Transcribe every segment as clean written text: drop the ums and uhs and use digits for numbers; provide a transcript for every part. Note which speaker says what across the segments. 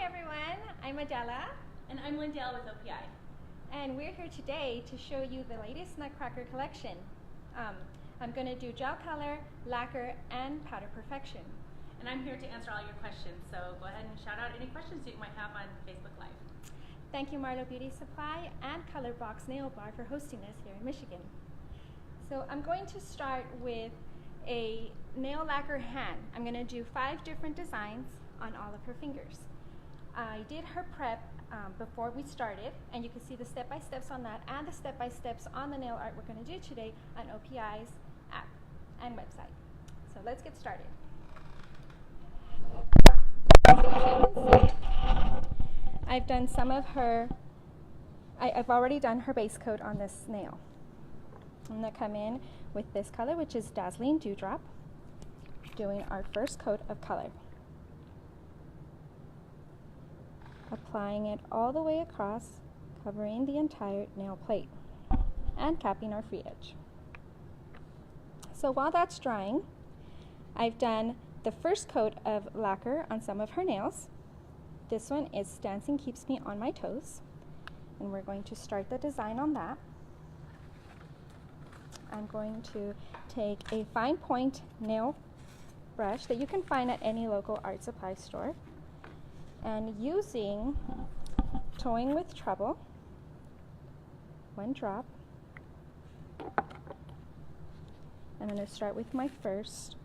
Speaker 1: everyone, I'm Adela.
Speaker 2: And I'm Lindell with OPI.
Speaker 1: And we're here today to show you the latest Nutcracker collection. I'm going to do gel color, lacquer, and powder perfection.
Speaker 2: And I'm here to answer all your questions, so go ahead and shout out any questions you might have on Facebook Live.
Speaker 1: Thank you, Marlo Beauty Supply and Color Box Nail Bar for hosting us here in Michigan. So I'm going to start with a nail lacquer hand. I'm going to do 5 different designs on all of her fingers. I did her prep before we started, and you can see the step-by-steps on that and the step-by-steps on the nail art we're going to do today on OPI's app and website. So let's get started. I've done some of her, I've already done her base coat on this nail. I'm going to come in with this color, which is Dazzling Dewdrop, doing our first coat of color. Applying it all the way across, covering the entire nail plate, and capping our free edge. So while that's drying, I've done the first coat of lacquer on some of her nails. This one is Dancing Keeps Me on My Toes, and we're going to start the design on that. I'm going to take a fine point nail brush that you can find at any local art supply store, and using Toying with Trouble, 1 drop, I'm going to start with my first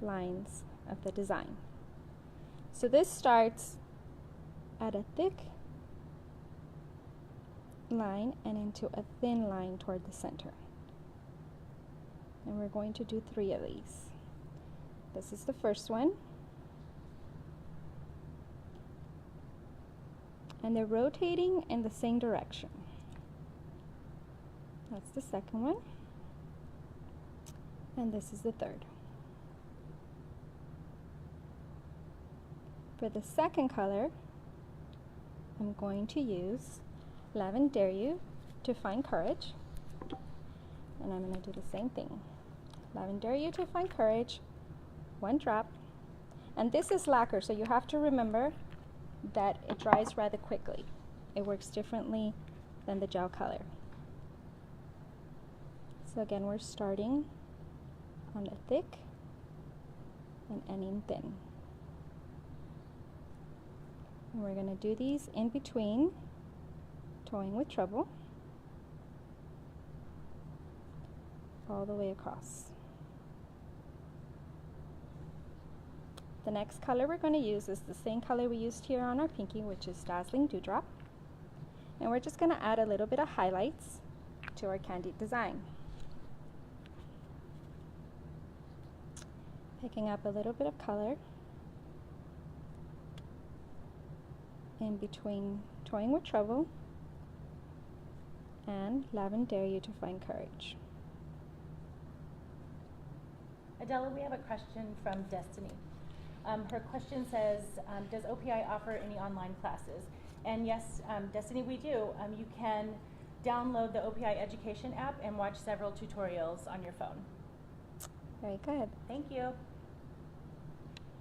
Speaker 1: lines of the design. So this starts at a thick line and into a thin line toward the center. And we're going to do 3 of these. This is the first one. And they're rotating in the same direction. That's the second one. And this is the third. For the second color, I'm going to use Lavender You to Find Courage. And I'm going to do the same thing. Lavender You to Find Courage, 1 drop. And this is lacquer, so you have to remember that it dries rather quickly. It works differently than the gel color. So again, we're starting on the thick and ending thin. And we're going to do these in between Toying with Trouble all the way across. The next color we're going to use is the same color we used here on our pinky, which is Dazzling Dewdrop. And we're just going to add a little bit of highlights to our candied design. Picking up a little bit of color in between Toying with Trouble and Lavender You to Find Courage.
Speaker 2: Adela, we have a question from Destiny. Her question says, does OPI offer any online classes? And yes, Destiny, we do. You can download the OPI Education app and watch several tutorials on your phone.
Speaker 1: Very good.
Speaker 2: Thank you.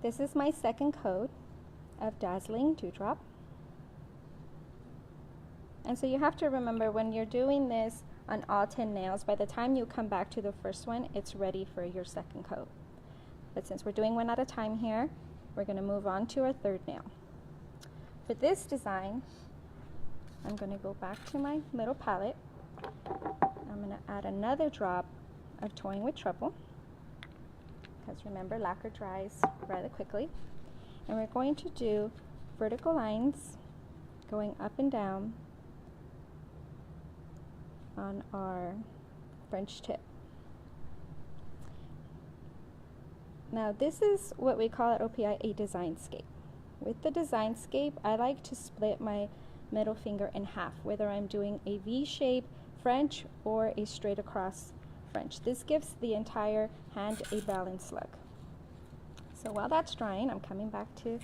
Speaker 1: This is my second coat of Dazzling Dewdrop. And so you have to remember, when you're doing this on all 10 nails, by the time you come back to the first one, it's ready for your second coat. But since we're doing one at a time here, we're going to move on to our third nail. For this design, I'm going to go back to my little palette. I'm going to add another drop of Toying with Trouble, because remember, lacquer dries rather quickly. And we're going to do vertical lines going up and down on our French tip. Now this is what we call at OPI a design scape. With the design scape, I like to split my middle finger in half, whether I'm doing a V-shape French or a straight across French. This gives the entire hand a balanced look. So while that's drying, I'm coming back to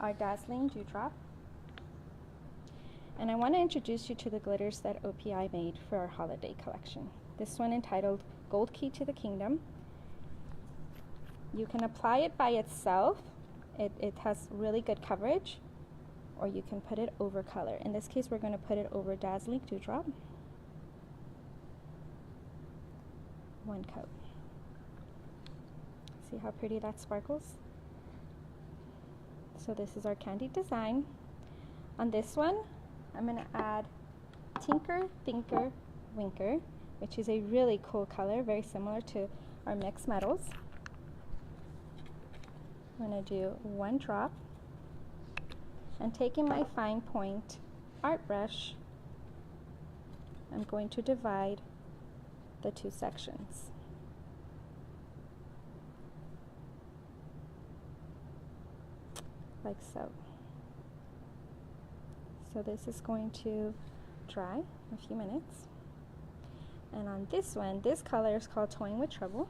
Speaker 1: our Dazzling Dewdrop. And I want to introduce you to the glitters that OPI made for our holiday collection. This one entitled Gold Key to the Kingdom. You can apply it by itself. It has really good coverage. or you can put it over color. In this case, we're going to put it over Dazzling Dewdrop. One coat. See how pretty that sparkles? So this is our candy design. On this one, I'm going to add Tinker, Thinker, Winker, which is a really cool color, very similar to our mixed metals. I'm going to do one drop, and taking my fine point art brush, I'm going to divide the two sections. Like so. So this is going to dry in a few minutes. And on this one, this color is called Toying with Trouble.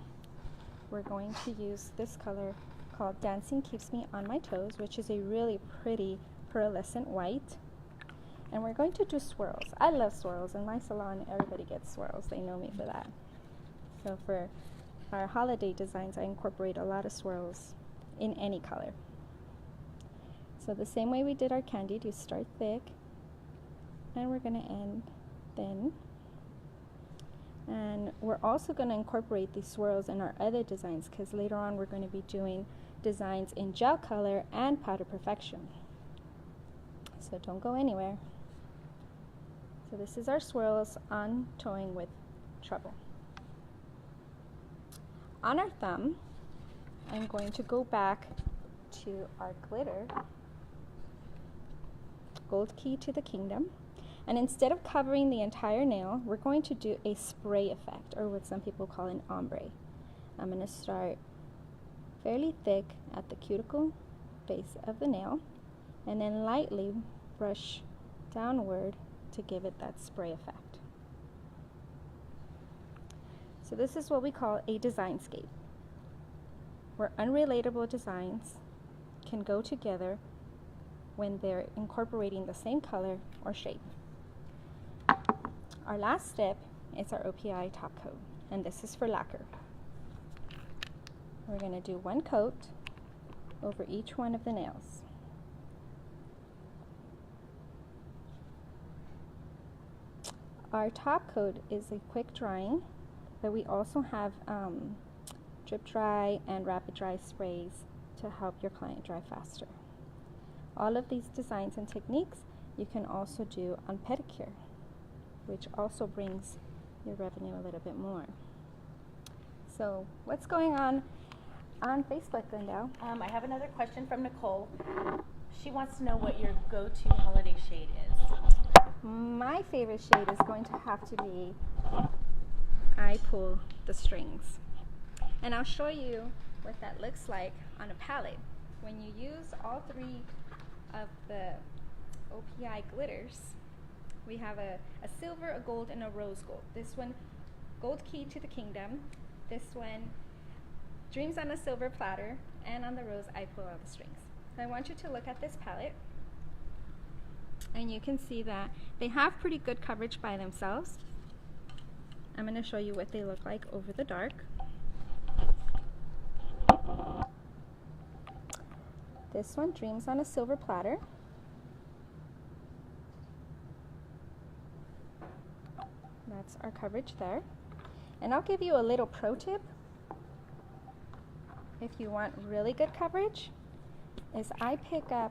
Speaker 1: We're going to use this color called Dancing Keeps Me on My Toes, which is a really pretty pearlescent white. And we're going to do swirls. I love swirls. In my salon, everybody gets swirls. They know me for that. So for our holiday designs, I incorporate a lot of swirls in any color. So the same way we did our candied, you start thick, and we're going to end thin. And we're also going to incorporate these swirls in our other designs, because later on we're going to be doing designs in gel color and powder perfection. So don't go anywhere. So this is our swirls on Toying with Trouble. On our thumb, I'm going to go back to our glitter, Gold Key to the Kingdom. And instead of covering the entire nail, we're going to do a spray effect, or what some people call an ombre. I'm going to start fairly thick at the cuticle base of the nail, and then lightly brush downward to give it that spray effect. So this is what we call a designscape, where unrelatable designs can go together when they're incorporating the same color or shape. Our last step is our OPI top coat, and this is for lacquer. We're going to do one coat over each one of the nails. Our top coat is a quick drying, but we also have drip dry and rapid dry sprays to help your client dry faster. All of these designs and techniques you can also do on pedicure, which also brings your revenue a little bit more. So what's going on Facebook, Glendale?
Speaker 2: I have another question from Nicole. She wants to know what your go-to holiday shade is.
Speaker 1: My favorite shade is going to have to be I Pull the Strings. And I'll show you what that looks like on a palette. When you use all three of the OPI glitters, we have a silver, a gold, and a rose gold. This one, Gold Key to the Kingdom. This one, Dreams on a Silver Platter. And on the rose, I Pull all the strings. So I want you to look at this palette, and you can see that they have pretty good coverage by themselves. I'm going to show you what they look like over the dark. This one, Dreams on a Silver Platter. That's our coverage there. And I'll give you a little pro tip. If you want really good coverage, is I pick up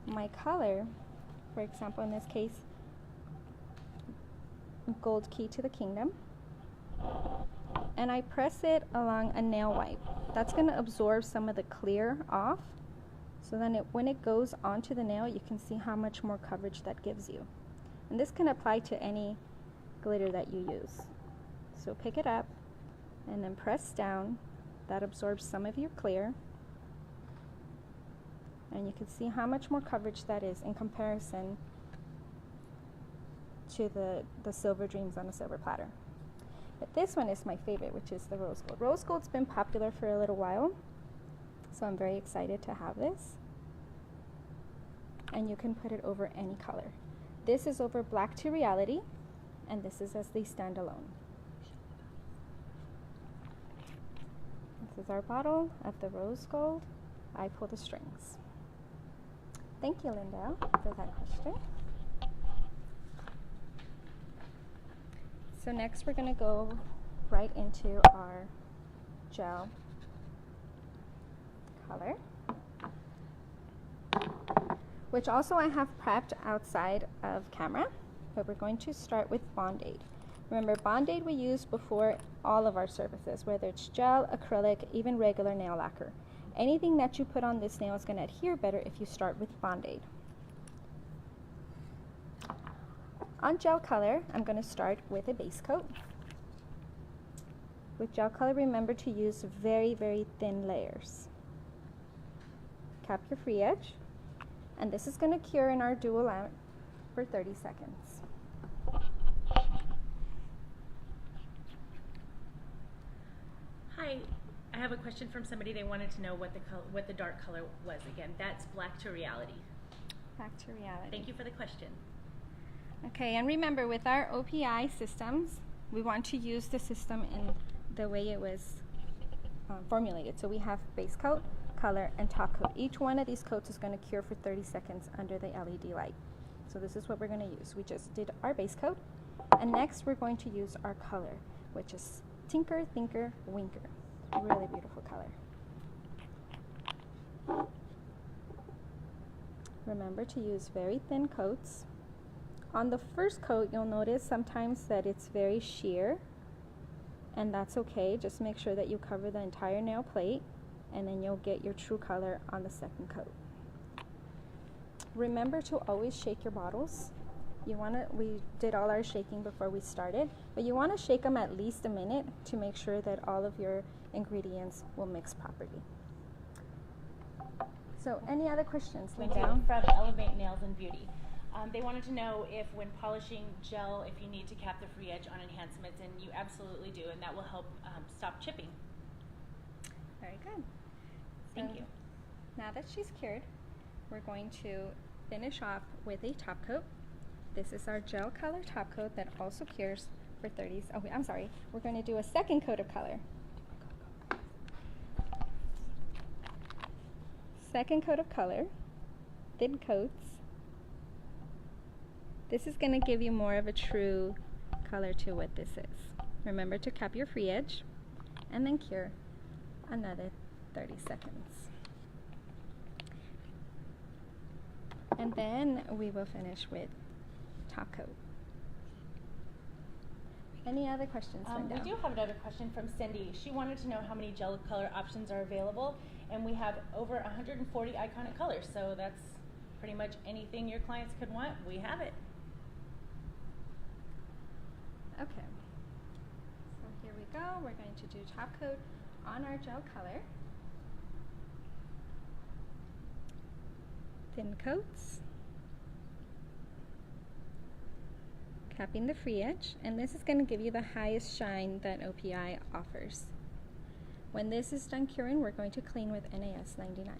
Speaker 1: my color, for example in this case, Gold Key to the Kingdom, and I press it along a nail wipe. That's going to absorb some of the clear off, so then when it goes onto the nail, you can see how much more coverage that gives you. And this can apply to any glitter that you use. So pick it up and then press down. That absorbs some of your clear, and you can see how much more coverage that is in comparison to the Silver Dreams on a Silver Platter. But this one is my favorite, which is the rose gold. Rose gold's been popular for a little while, so I'm very excited to have this. And you can put it over any color. This is over Black to Reality, and this is as the standalone. This is our bottle of the rose gold. I Pull the Strings. Thank you, Lindell, for that question. So next we're going to go right into our gel color, which also I have prepped outside of camera, but we're going to start with Bond-Aid. Remember, Bond-Aid we use before all of our surfaces, whether it's gel, acrylic, even regular nail lacquer. Anything that you put on this nail is going to adhere better if you start with Bond-Aid. On gel color, I'm going to start with a base coat. With gel color, remember to use very, very thin layers. Cap your free edge, and this is going to cure in our dual lamp for 30 seconds.
Speaker 2: Hi, I have a question from somebody. They wanted to know what the dark color was again. That's Black to Reality.
Speaker 1: Back to reality.
Speaker 2: Thank you for the question.
Speaker 1: Okay, and remember, with our OPI systems, we want to use the system in the way it was formulated. So we have base coat, color, and top coat. Each one of these coats is going to cure for 30 seconds under the LED light. So this is what we're going to use. We just did our base coat, and next we're going to use our color, which is Tinker, Thinker, Winker. Really beautiful color. Remember to use very thin coats. On the first coat, you'll notice sometimes that it's very sheer, and that's okay. Just make sure that you cover the entire nail plate, and then you'll get your true color on the second coat. Remember to always shake your bottles. We did all our shaking before we started, but you want to shake them at least a minute to make sure that all of your ingredients will mix properly. So any other questions?
Speaker 2: We do, from Elevate Nails and Beauty. They wanted to know if when polishing gel, if you need to cap the free edge on enhancements, and you absolutely do, and that will help stop chipping.
Speaker 1: Very good.
Speaker 2: Thank you.
Speaker 1: Now that she's cured, we're going to finish off with a top coat. This is our gel color top coat that also cures for 30. Oh, I'm sorry. We're going to do a second coat of color. Second coat of color, thin coats. This is going to give you more of a true color to what this is. Remember to cap your free edge and then cure another 30 seconds. And then we will finish with top coat. Any other questions, Linda?
Speaker 2: We do have another question from Cindy. She wanted to know how many gel color options are available, and we have over 140 iconic colors, so that's pretty much anything your clients could want. We have it.
Speaker 1: Okay, so here we go. We're going to do top coat on our gel color. Thin coats. Capping the free edge, and this is going to give you the highest shine that OPI offers. When this is done curing, we're going to clean with NAS 99.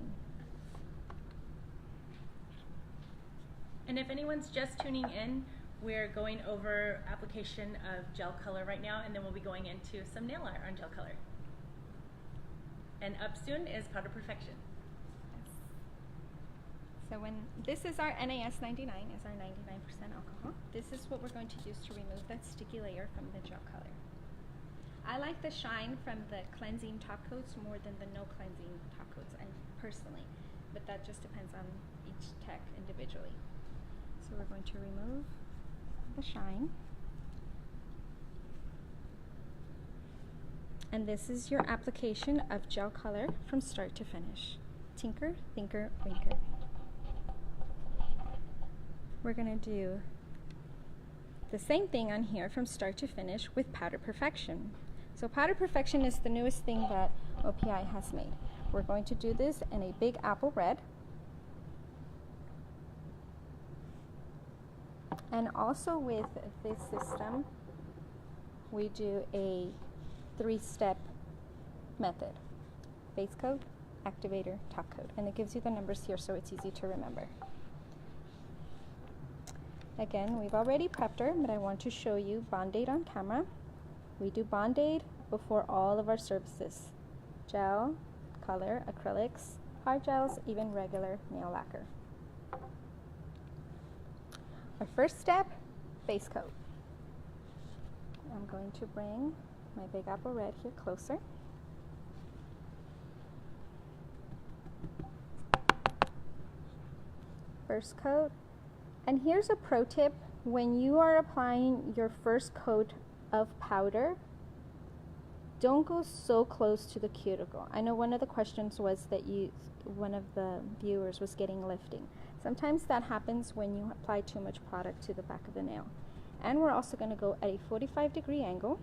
Speaker 2: And if anyone's just tuning in, we're going over application of gel color right now, and then we'll be going into some nail art on gel color. And up soon is powder perfection.
Speaker 1: So when this is our NAS 99, is our 99% alcohol. This is what we're going to use to remove that sticky layer from the gel color. I like the shine from the cleansing top coats more than the no cleansing top coats, and personally, but that just depends on each tech individually. So we're going to remove the shine. And this is your application of gel color from start to finish. Tinker, Thinker, Winker. We're going to do the same thing on here from start to finish with powder perfection. So powder perfection is the newest thing that OPI has made. We're going to do this in a big apple red. And also with this system, we do a 3-step method. Base coat, activator, top coat. And it gives you the numbers here so it's easy to remember. Again, we've already prepped her, but I want to show you Bond-Aid on camera. We do Bond-Aid before all of our surfaces. Gel, color, acrylics, hard gels, even regular nail lacquer. Our first step, base coat. I'm going to bring my Big Apple Red here closer. First coat. And here's a pro tip. When you are applying your first coat of powder, don't go so close to the cuticle. I know one of the questions was that one of the viewers was getting lifting. Sometimes that happens when you apply too much product to the back of the nail. And we're also going to go at a 45-degree angle.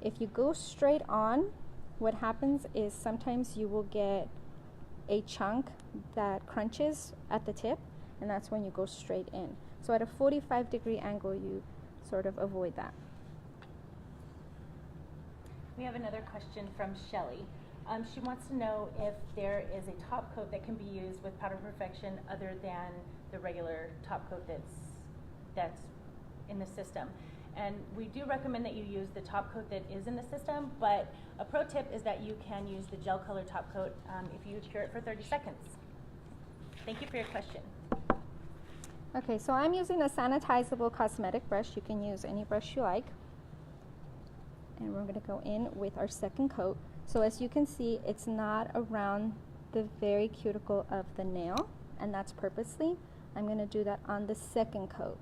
Speaker 1: If you go straight on, what happens is sometimes you will get a chunk that crunches at the tip, and that's when you go straight in. So at a 45-degree angle, you sort of avoid that.
Speaker 2: We have another question from Shelly. She wants to know if there is a top coat that can be used with Powder Perfection other than the regular top coat that's in the system. And we do recommend that you use the top coat that is in the system, but a pro tip is that you can use the gel color top coat if you cure it for 30 seconds. Thank you for your question.
Speaker 1: Okay, so I'm using a sanitizable cosmetic brush. You can use any brush you like. And we're going to go in with our second coat. So as you can see, it's not around the very cuticle of the nail, and that's purposely. I'm going to do that on the second coat.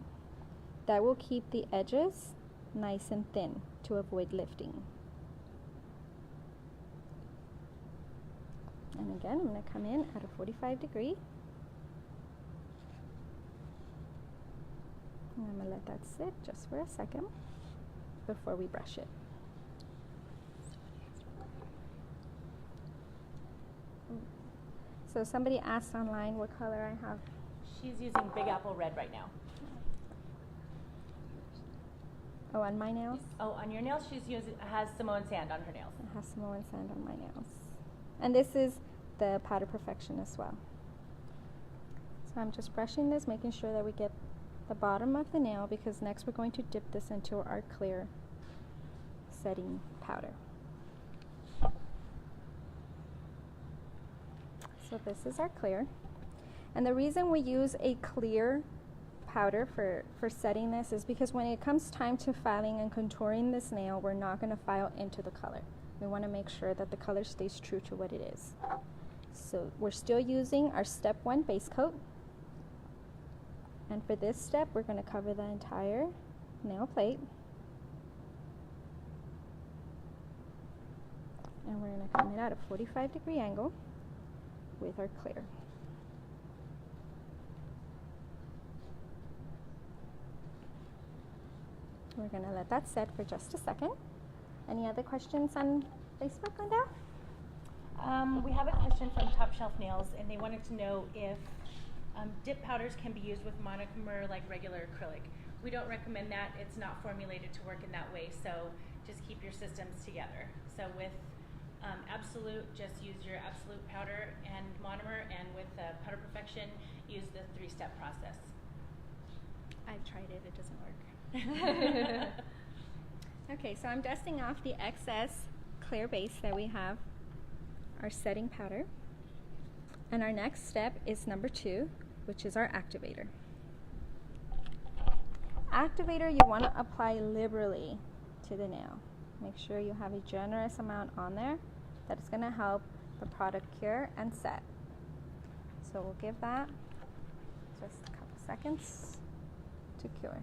Speaker 1: That will keep the edges nice and thin to avoid lifting. And again, I'm going to come in at a 45-degree. And I'm going to let that sit just for a second before we brush it. So somebody asked online what color I have.
Speaker 2: She's using Big Apple Red right now.
Speaker 1: Oh, on my nails?
Speaker 2: Oh, on your nails, has Samoan sand on her nails.
Speaker 1: It has Samoan sand on my nails. And this is the Powder Perfection as well. So I'm just brushing this, making sure that we get the bottom of the nail, because next we're going to dip this into our clear setting powder. So this is our clear. And the reason we use a clear powder for setting this is because when it comes time to filing and contouring this nail, we're not going to file into the color. We want to make sure that the color stays true to what it is. So we're still using our step 1 base coat. And for this step, we're going to cover the entire nail plate. And we're going to come in at a 45-degree angle with our clear. We're going to let that set for just a second. Any other questions on Facebook, Linda?
Speaker 2: We have a question from Top Shelf Nails, and they wanted to know if dip powders can be used with monomer like regular acrylic. We don't recommend that. It's not formulated to work in that way, so just keep your systems together. So with Absolute, just use your Absolute powder and monomer, and with Powder Perfection, use the 3-step process.
Speaker 1: I've tried it, it doesn't work. Okay, so I'm dusting off the excess clear base that we have, our setting powder. And our next step is number 2, which is our activator. Activator you want to apply liberally to the nail. Make sure you have a generous amount on there that is going to help the product cure and set. So we'll give that just a couple seconds to cure.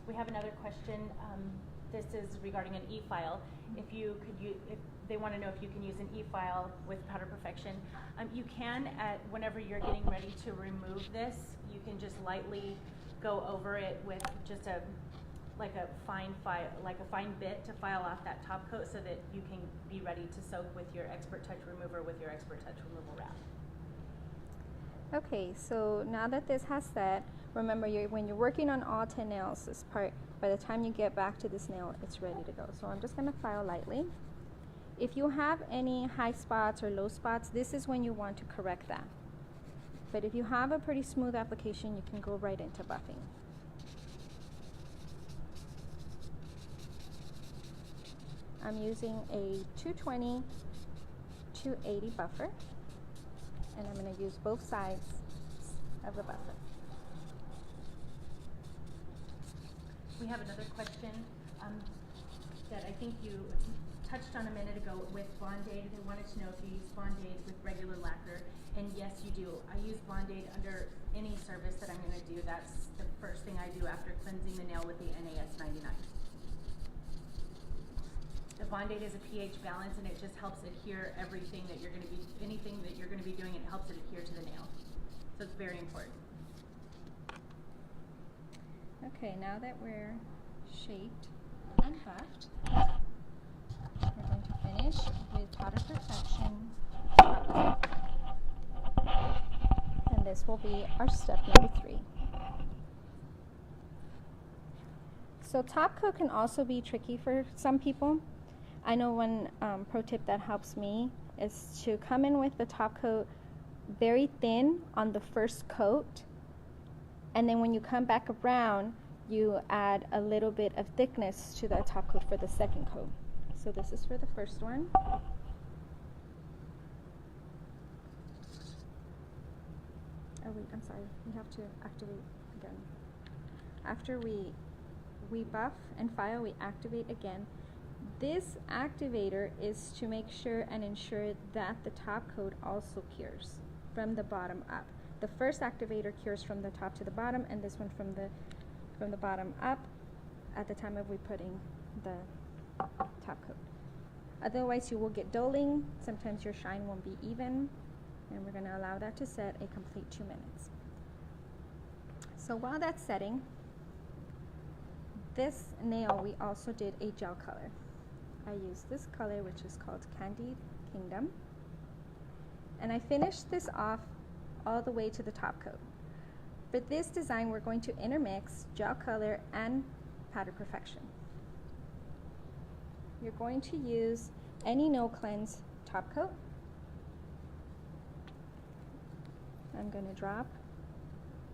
Speaker 2: We have another question. This is regarding an e-file. If they want to know if you can use an e-file with Powder Perfection, you can. Whenever you're getting ready to remove this, you can just lightly go over it with just a fine bit to file off that top coat, so that you can be ready to soak with your Expert Touch remover with your Expert Touch removal wrap.
Speaker 1: Okay, so now that this has set, remember when you're working on all 10 nails, this part, by the time you get back to this nail, it's ready to go. So I'm just going to file lightly. If you have any high spots or low spots, this is when you want to correct that. But if you have a pretty smooth application, you can go right into buffing. I'm using a 220, 280 buffer. And I'm going to use both sides of the buzzer.
Speaker 2: We have another question that I think you touched on a minute ago with Bond-Aid. They wanted to know if you use Bond-Aid with regular lacquer. And yes, you do. I use Bond-Aid under any service that I'm going to do. That's the first thing I do after cleansing the nail with the NAS 99. The Bond-Aid is a pH balance, and it just helps adhere anything that you're going to be doing, it helps it adhere to the nail. So it's very important.
Speaker 1: Okay, now that we're shaped and buffed, we're going to finish with Powder Perfection. And this will be our step number 3. So top coat can also be tricky for some people. I know one pro tip that helps me is to come in with the top coat very thin on the first coat, and then when you come back around, you add a little bit of thickness to that top coat for the second coat. So this is for the first one. Oh wait, I'm sorry, we have to activate again. After we buff and file, we activate again. This activator is to make sure and ensure that the top coat also cures from the bottom up. The first activator cures from the top to the bottom, and this one from the bottom up at the time of we putting the top coat. Otherwise you will get dulling, sometimes your shine won't be even, and we're going to allow that to set a complete 2 minutes. So while that's setting, this nail we also did a gel color. I used this color, which is called Candied Kingdom, and I finished this off all the way to the top coat. For this design, we're going to intermix gel color and Powder Perfection. You're going to use any no cleanse top coat. I'm going to drop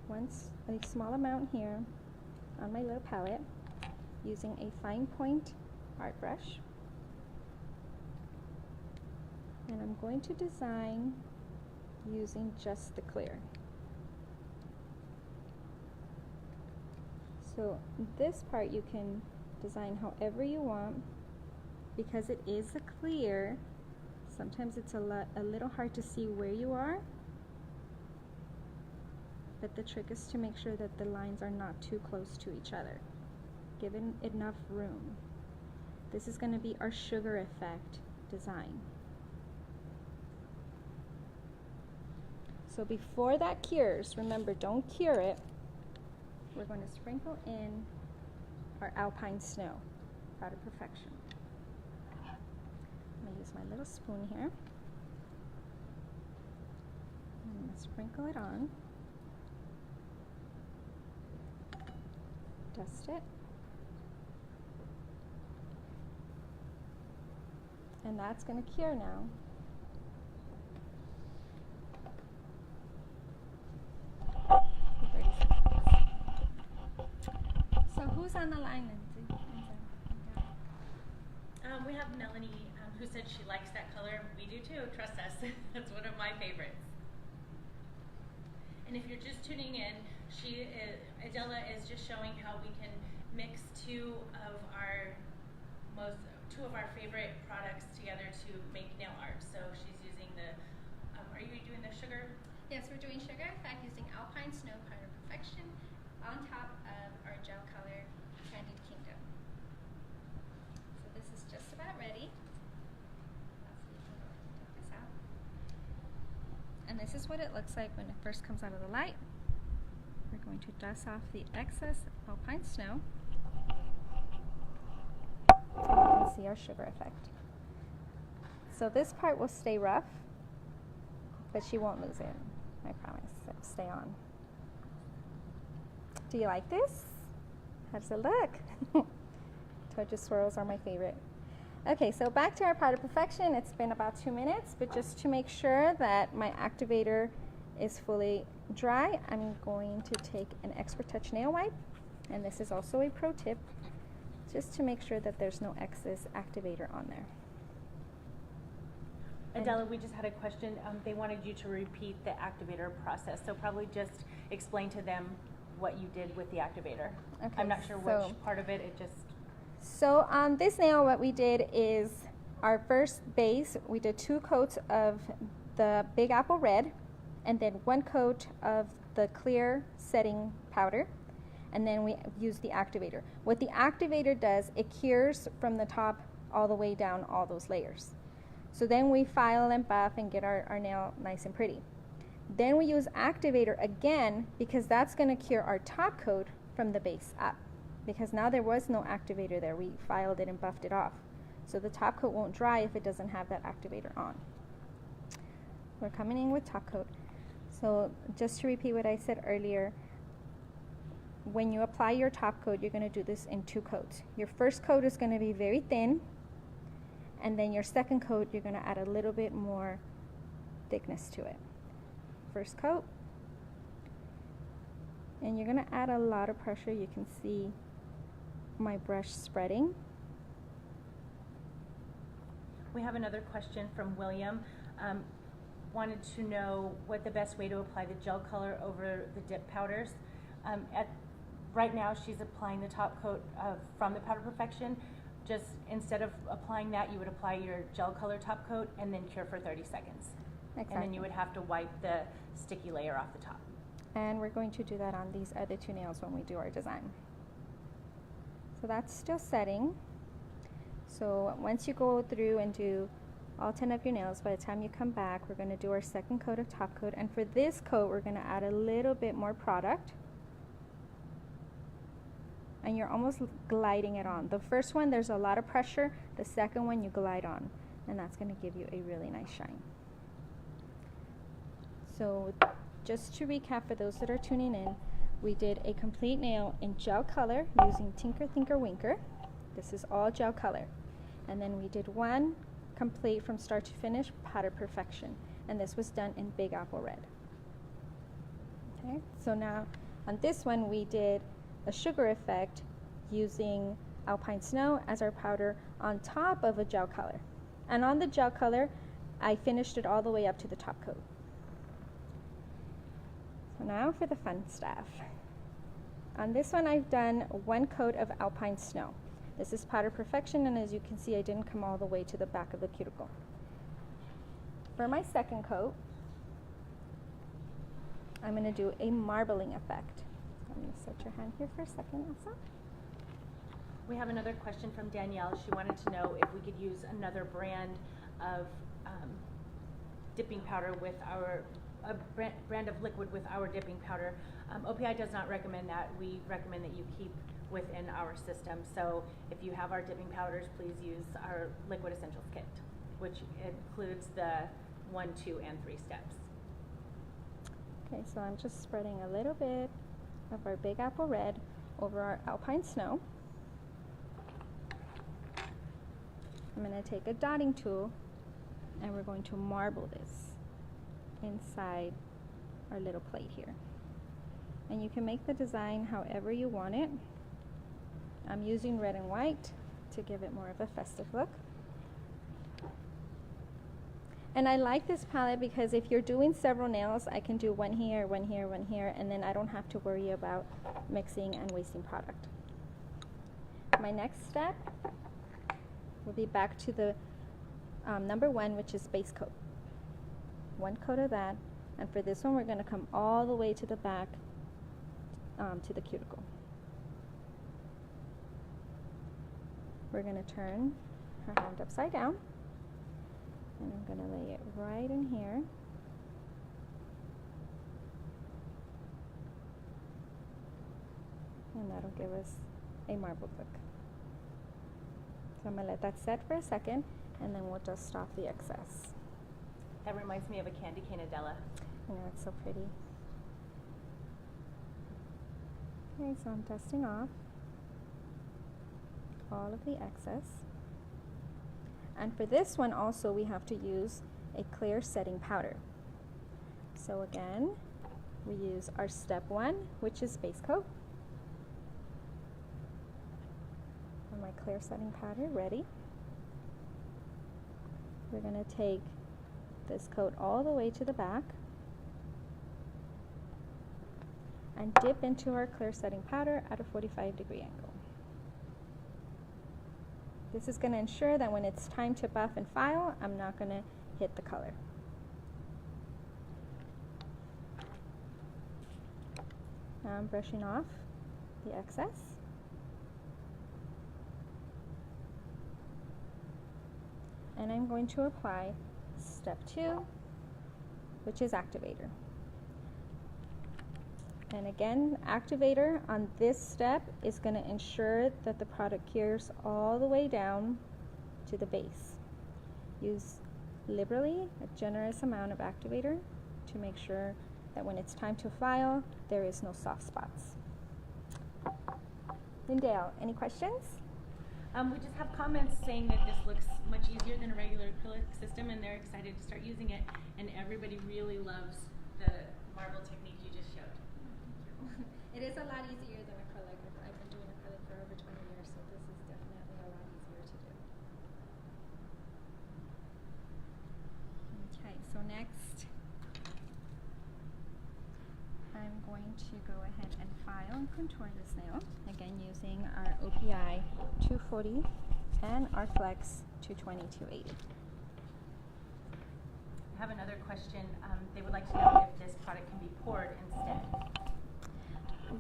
Speaker 1: a small amount here on my little palette using a fine point art brush. And I'm going to design using just the clear. So this part you can design however you want. Because it is a clear, sometimes it's a little hard to see where you are, but the trick is to make sure that the lines are not too close to each other. Give it enough room. This is going to be our sugar effect design. So before that cures, remember, don't cure it, we're going to sprinkle in our Alpine Snow, Powder Perfection. I'm going to use my little spoon here. I'm going to sprinkle it on. Dust it. And that's going to cure now. So who's on the line, Lindsay?
Speaker 2: We have Melanie who said she likes that color. We do too, trust us. That's one of my favorites. And if you're just tuning in, Adela is just showing how we can mix two of our favorite products together to make nail art. So she's using are you doing the sugar?
Speaker 1: Yes, we're doing sugar effect using Alpine Snow Powder Perfection on top of our gel color Candied Kingdom. So this is just about ready. Take this out. And this is what it looks like when it first comes out of the light. We're going to dust off the excess Alpine Snow so you can see our sugar effect. So this part will stay rough, but she won't lose it, I promise. It'll stay on. Do you like this? How does it look? Torture swirls are my favorite. Okay, so back to our Powder Perfection. It's been about 2 minutes, but just to make sure that my activator is fully dry, I'm going to take an Expert Touch nail wipe, and this is also a pro tip, just to make sure that there's no excess activator on there.
Speaker 2: Adela, we just had a question. They wanted you to repeat the activator process, so probably just explain to them what you did with the activator.
Speaker 1: Okay,
Speaker 2: I'm not sure
Speaker 1: so-
Speaker 2: which part of it, it just...
Speaker 1: So on this nail, what we did is our first base, we did 2 coats of the Big Apple Red, and then 1 coat of the clear setting powder, and then we used the activator. What the activator does, it cures from the top all the way down all those layers. So then we file and buff and get our nail nice and pretty. Then we use activator again because that's going to cure our top coat from the base up, because now there was no activator there. We filed it and buffed it off. So the top coat won't dry if it doesn't have that activator on. We're coming in with top coat. So just to repeat what I said earlier, when you apply your top coat, you're going to do this in 2 coats. Your first coat is going to be very thin, and then your second coat, you're going to add a little bit more thickness to it. First coat, and you're going to add a lot of pressure. You can see my brush spreading.
Speaker 2: We have another question from William. Wanted to know what the best way to apply the gel color over the dip powders. Right now she's applying the top coat from the Powder Perfection. Just instead of applying that, you would apply your gel color top coat and then cure for 30 seconds.
Speaker 1: Exactly.
Speaker 2: And then you would have to wipe the sticky layer off the top.
Speaker 1: And we're going to do that on these other 2 nails when we do our design. So that's still setting. So once you go through and do all 10 of your nails, by the time you come back, we're going to do our second coat of top coat. And for this coat, we're going to add a little bit more product. And you're almost gliding it on. The first one, there's a lot of pressure. The second one, you glide on. And that's going to give you a really nice shine. So just to recap for those that are tuning in, we did a complete nail in gel color using Tinker Thinker Winker. This is all gel color. And then we did 1 complete from start to finish Powder Perfection. And this was done in Big Apple Red. Okay, so now on this one we did a sugar effect using Alpine Snow as our powder on top of a gel color. And on the gel color, I finished it all the way up to the top coat. So now for the fun stuff. On this one I've done 1 coat of Alpine Snow. This is Powder Perfection, and as you can see, I didn't come all the way to the back of the cuticle. For my second coat, I'm going to do a marbling effect. I'm going to set your hand here for a second, Elsa.
Speaker 2: We have another question from Danielle. She wanted to know if we could use another brand of dipping powder with our brand of liquid with our dipping powder. OPI does not recommend that. We recommend that you keep within our system. So if you have our dipping powders, please use our Liquid Essentials Kit, which includes the 1, 2, and 3 steps.
Speaker 1: Okay, so I'm just spreading a little bit of our Big Apple Red over our Alpine Snow. I'm going to take a dotting tool and we're going to marble this inside our little plate here. And you can make the design however you want it. I'm using red and white to give it more of a festive look. And I like this palette because if you're doing several nails, I can do 1 here, 1 here, 1 here, and then I don't have to worry about mixing and wasting product. My next step will be back to the number 1, which is base coat. 1 coat of that, and for this one we're going to come all the way to the back to the cuticle. We're going to turn her hand upside down, and I'm going to lay it right in here. And that'll give us a marble look. So I'm going to let that set for a second, and then we'll dust off the excess.
Speaker 2: That reminds me of a candy cane, Adela.
Speaker 1: I know, it's so pretty. Okay, so I'm dusting off all of the excess. And for this one also we have to use a clear setting powder. So again, we use our step 1, which is base coat. And my clear setting powder ready. We're going to take this coat all the way to the back and dip into our clear setting powder at a 45-degree angle. This is going to ensure that when it's time to buff and file, I'm not going to hit the color. Now I'm brushing off the excess. And I'm going to apply step 2, which is activator. And again, activator on this step is going to ensure that the product cures all the way down to the base. Use liberally a generous amount of activator to make sure that when it's time to file, there is no soft spots. Lindale, any questions?
Speaker 2: We just have comments saying that this looks much easier than a regular acrylic system, and they're excited to start using it, and everybody really loves the marble technique you just showed.
Speaker 1: It is a lot easier than acrylic. I've been doing acrylic for over 20 years, so this is definitely a lot easier to do. Okay, so next, I'm going to go ahead and file and contour this nail, again using our OPI 240 and our Flex 220-280.
Speaker 2: I have another question. They would like to know if this product can be poured instead.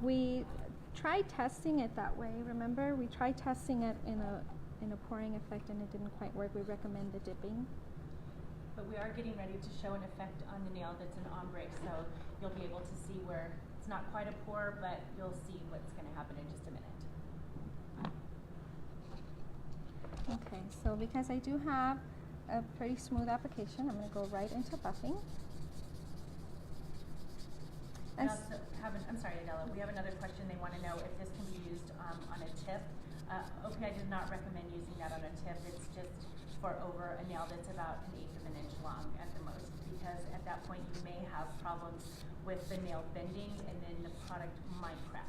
Speaker 1: We tried testing it that way. Remember, we tried testing it in a pouring effect, and it didn't quite work. We recommend the dipping.
Speaker 2: But we are getting ready to show an effect on the nail that's an ombre, so you'll be able to see where it's not quite a pour, but you'll see what's going to happen in just a minute.
Speaker 1: Okay, so because I do have a pretty smooth application, I'm going to go right into buffing.
Speaker 2: And also I'm sorry, Adela, we have another question. They want to know if this can be used on a tip. OPI does not recommend using that on a tip. It's just for over a nail that's about 1/8 of an inch long at the most, because at that point you may have problems with the nail bending, and then the product might crack.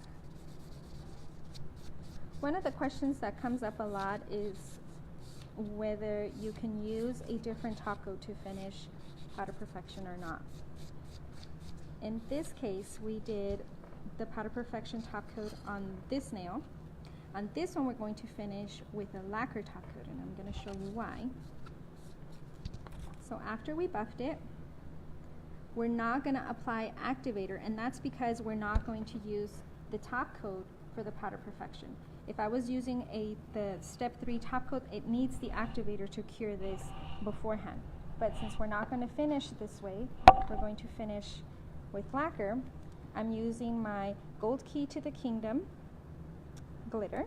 Speaker 1: One of the questions that comes up a lot is whether you can use a different top coat to finish powder perfection or not. In this case, we did the powder perfection top coat on this nail. On this one, we're going to finish with a lacquer top coat, and I'm going to show you why. So after we buffed it, we're not going to apply activator, and that's because we're not going to use the top coat for the powder perfection. If I was using the step 3 top coat, it needs the activator to cure this beforehand. But since we're not going to finish this way, we're going to finish with lacquer. I'm using my Gold Key to the Kingdom glitter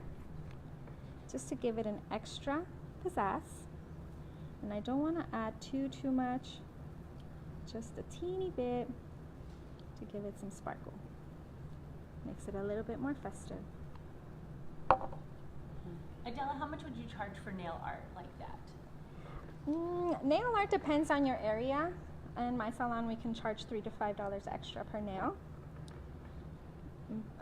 Speaker 1: just to give it an extra pizzazz. And I don't want to add too much, just a teeny bit to give it some sparkle. Makes it a little bit more festive.
Speaker 2: Adela, how much would you charge for nail art like that?
Speaker 1: Nail art depends on your area. In my salon, we can charge $3 to $5 extra per nail.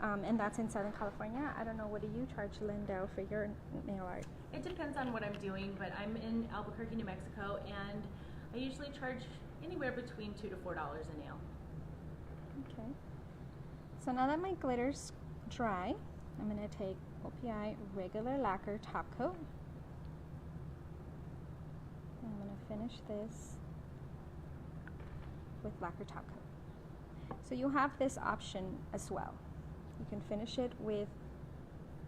Speaker 1: And that's in Southern California. I don't know, what do you charge, Lindell, for your nail art?
Speaker 2: It depends on what I'm doing, but I'm in Albuquerque, New Mexico, and I usually charge anywhere between $2 to $4 a nail.
Speaker 1: Okay. So now that my glitter's dry, I'm going to take OPI regular lacquer top coat. I'm going to finish this with lacquer top coat. So you have this option as well. You can finish it with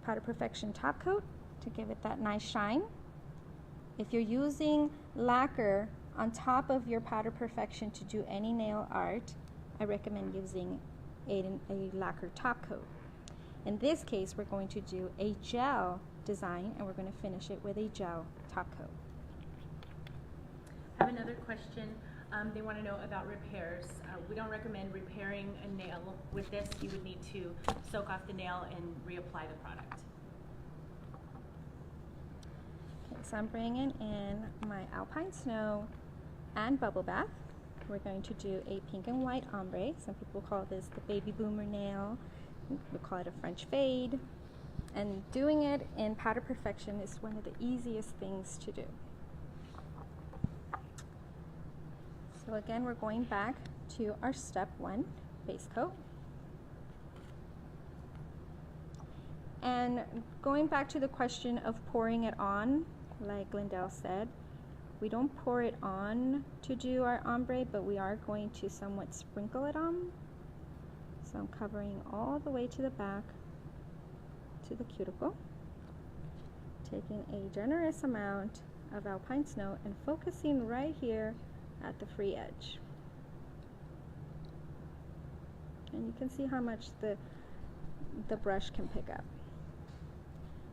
Speaker 1: powder perfection top coat to give it that nice shine. If you're using lacquer on top of your powder perfection to do any nail art, I recommend using a lacquer top coat. In this case, we're going to do a gel design, and we're going to finish it with a gel top coat.
Speaker 2: I have another question. They want to know about repairs. We don't recommend repairing a nail. With this, you would need to soak off the nail and reapply the product.
Speaker 1: Okay, so I'm bringing in my Alpine Snow and Bubble Bath. We're going to do a pink and white ombre. Some people call this the baby boomer nail. We call it a French fade. And doing it in powder perfection is one of the easiest things to do. So again, we're going back to our step 1 base coat. And going back to the question of pouring it on, like Glendale said, we don't pour it on to do our ombre, but we are going to somewhat sprinkle it on. So I'm covering all the way to the back to the cuticle, taking a generous amount of alpine snow and focusing right here at the free edge. And you can see how much the brush can pick up.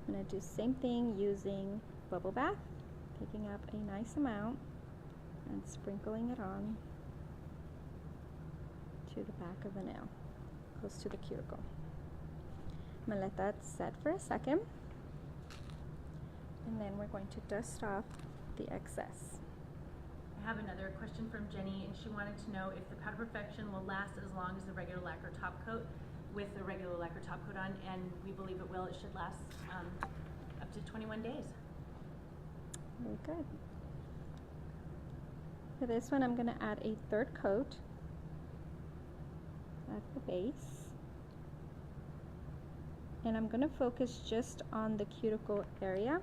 Speaker 1: I'm going to do the same thing using bubble bath, picking up a nice amount and sprinkling it on to the back of the nail, close to the cuticle. I'm going to let that set for a second, and then we're going to dust off the excess.
Speaker 2: I have another question from Jenny, and she wanted to know if the Powder Perfection will last as long as the regular lacquer top coat with the regular lacquer top coat on, and we believe it will. It should last up to 21 days.
Speaker 1: Very good. For this one, I'm going to add a third coat at the base, and I'm going to focus just on the cuticle area,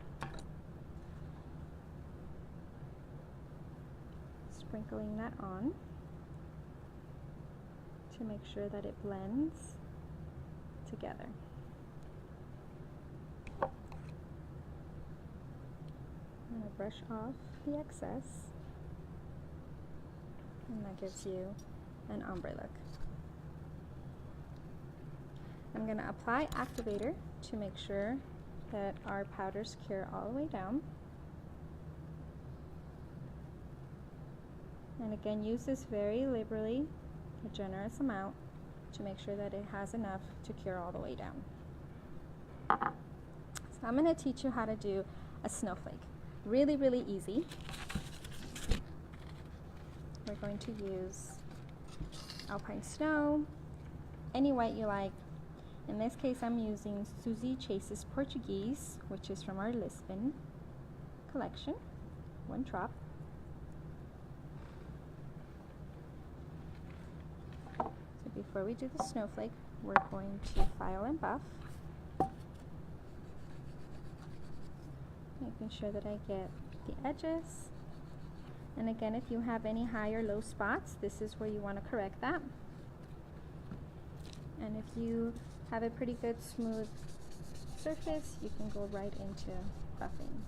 Speaker 1: sprinkling that on to make sure that it blends together. I'm going to brush off the excess, and that gives you an ombre look. I'm going to apply activator to make sure that our powders cure all the way down. And again, use this very liberally, a generous amount, to make sure that it has enough to cure all the way down. So I'm going to teach you how to do a snowflake. Really, really easy. We're going to use alpine snow, any white you like. In this case, I'm using Suzy Chase's Portuguese, which is from our Lisbon collection, 1 drop. So before we do the snowflake, we're going to file and buff, making sure that I get the edges. And again, if you have any high or low spots, this is where you want to correct that. And if you have a pretty good smooth surface, you can go right into buffing.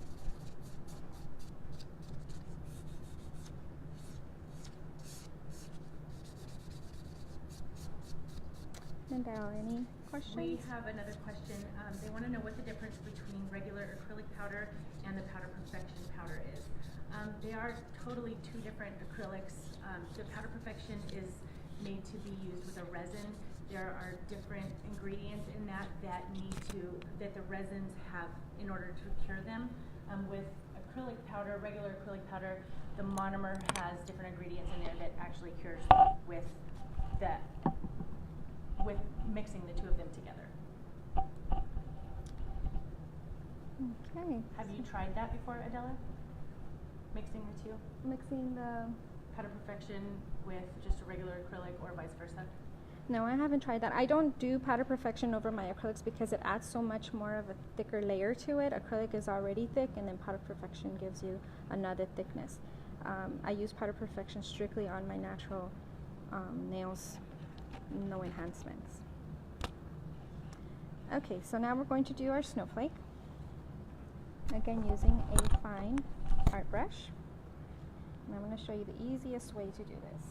Speaker 1: Mandel, any questions?
Speaker 2: We have another question. They want to know what the difference between regular acrylic powder and the Powder Perfection powder is. They are totally 2 different acrylics. The Powder Perfection is made to be used with a resin. There are different ingredients in that that the resins have in order to cure them. With acrylic powder, regular acrylic powder, the monomer has different ingredients in there that actually cures with mixing the 2 of them together.
Speaker 1: Okay.
Speaker 2: Have you tried that before, Adela? Mixing the 2?
Speaker 1: Mixing the...
Speaker 2: Powder Perfection with just a regular acrylic or vice versa?
Speaker 1: No, I haven't tried that. I don't do Powder Perfection over my acrylics because it adds so much more of a thicker layer to it. Acrylic is already thick, and then Powder Perfection gives you another thickness. I use Powder Perfection strictly on my natural nails, no enhancements. Okay, so now we're going to do our snowflake. Again, using a fine art brush. And I'm going to show you the easiest way to do this.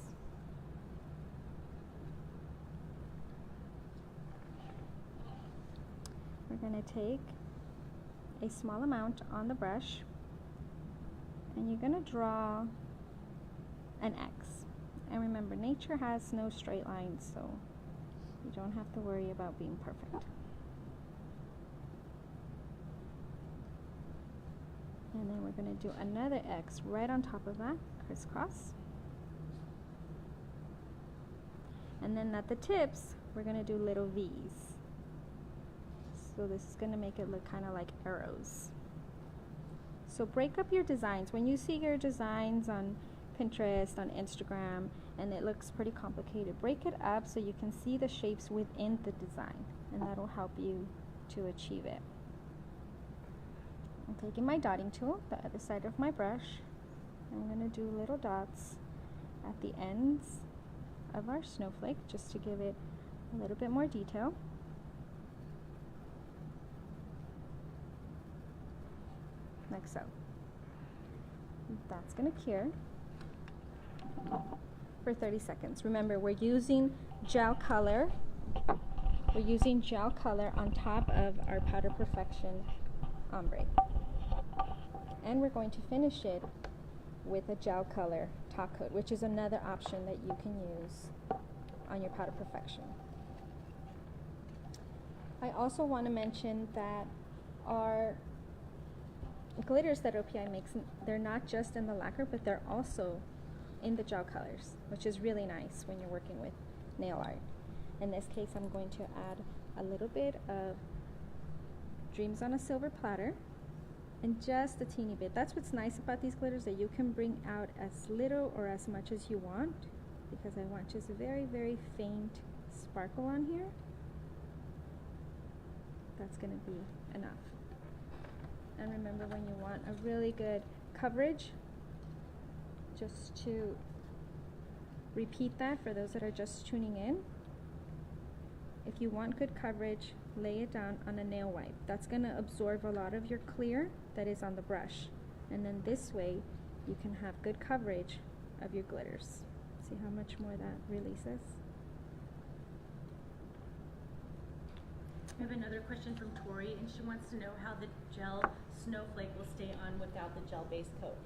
Speaker 1: We're going to take a small amount on the brush, and you're going to draw an X. And remember, nature has no straight lines, so you don't have to worry about being perfect. And then we're going to do another X right on top of that, crisscross. And then at the tips, we're going to do little V's. So this is going to make it look kind of like arrows. So break up your designs. When you see your designs on Pinterest, on Instagram, and it looks pretty complicated. Break it up so you can see the shapes within the design, and that'll help you to achieve it. I'm taking my dotting tool, the other side of my brush. I'm going to do little dots at the ends of our snowflake just to give it a little bit more detail. Like so. That's going to cure for 30 seconds. Remember, we're using gel color. We're using gel color on top of our Powder Perfection ombre. And we're going to finish it with a gel color top coat, which is another option that you can use on your Powder Perfection. I also want to mention that our glitters that OPI makes, they're not just in the lacquer, but they're also in the gel colors, which is really nice when you're working with nail art. In this case, I'm going to add a little bit of Dreams on a Silver Platter, and just a teeny bit. That's what's nice about these glitters, that you can bring out as little or as much as you want, because I want just a very, very faint sparkle on here. That's going to be enough. And remember, when you want a really good coverage, just to repeat that for those that are just tuning in. If you want good coverage, lay it down on a nail wipe. That's going to absorb a lot of your clear that is on the brush. And then this way, you can have good coverage of your glitters. See how much more that releases?
Speaker 2: We have another question from Tori, and she wants to know how the gel snowflake will stay on without the gel base coat.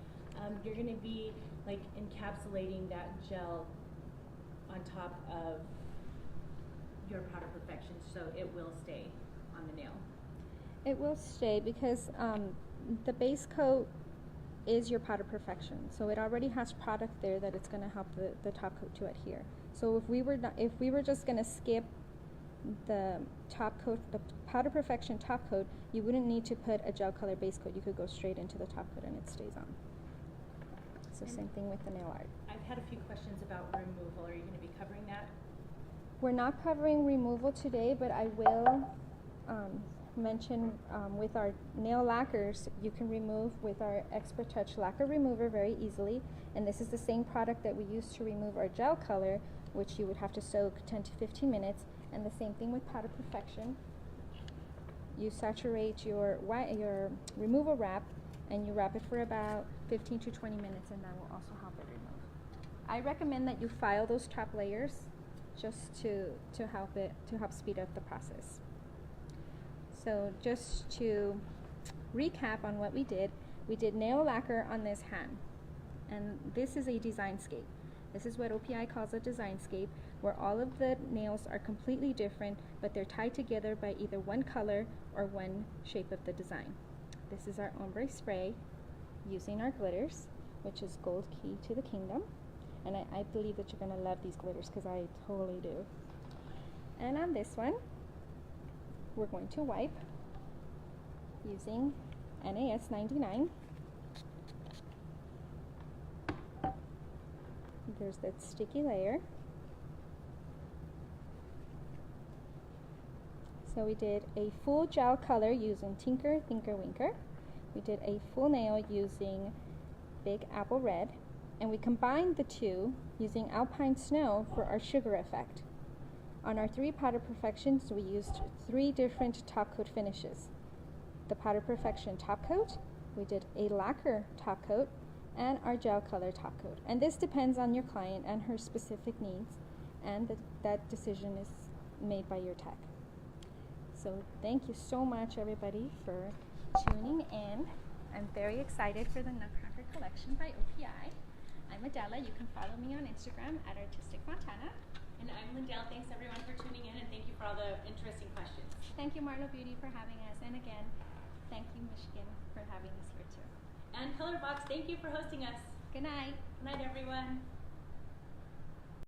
Speaker 2: You're going to be like encapsulating that gel on top of your Powder Perfection, so it will stay on the nail.
Speaker 1: It will stay because the base coat is your Powder Perfection, so it already has product there that it's going to help the top coat to adhere. So if we were just going to skip the top coat, the Powder Perfection top coat, you wouldn't need to put a gel color base coat. You could go straight into the top coat and it stays on. So same thing with the nail art.
Speaker 2: I've had a few questions about removal. Are you going to be covering that?
Speaker 1: We're not covering removal today, but I will mention with our nail lacquers, you can remove with our Expert Touch lacquer remover very easily. And this is the same product that we use to remove our gel color, which you would have to soak 10 to 15 minutes. And the same thing with Powder Perfection. You saturate your removal wrap, and you wrap it for about 15 to 20 minutes, and that will also help it remove. I recommend that you file those top layers just to help speed up the process. So just to recap on what we did nail lacquer on this hand, and this is a design scape. This is what OPI calls a design scape, where all of the nails are completely different, but they're tied together by either one color or one shape of the design. This is our ombre spray using our glitters, which is Gold Key to the Kingdom. And I believe that you're going to love these glitters, because I totally do. And on this one, we're going to wipe using NAS 99. There's that sticky layer. So we did a full gel color using Tinker, Thinker, Winker. We did a full nail using Big Apple Red. And we combined the two using Alpine Snow for our sugar effect. On our 3 Powder Perfections, we used 3 different top coat finishes. The Powder Perfection top coat, we did a lacquer top coat, and our gel color top coat. And this depends on your client and her specific needs, and that decision is made by your tech. So thank you so much, everybody, for tuning in. I'm very excited for the Nutcracker collection by OPI. I'm Adela. You can follow me on Instagram at ArtisticFontana.
Speaker 2: And I'm Lindell. Thanks everyone for tuning in, and thank you for all the interesting questions.
Speaker 1: Thank you, Marlo Beauty, for having us. And again, thank you, Michigan, for having us here too.
Speaker 2: And Colorbox, thank you for hosting us.
Speaker 1: Good night.
Speaker 2: Good night, everyone.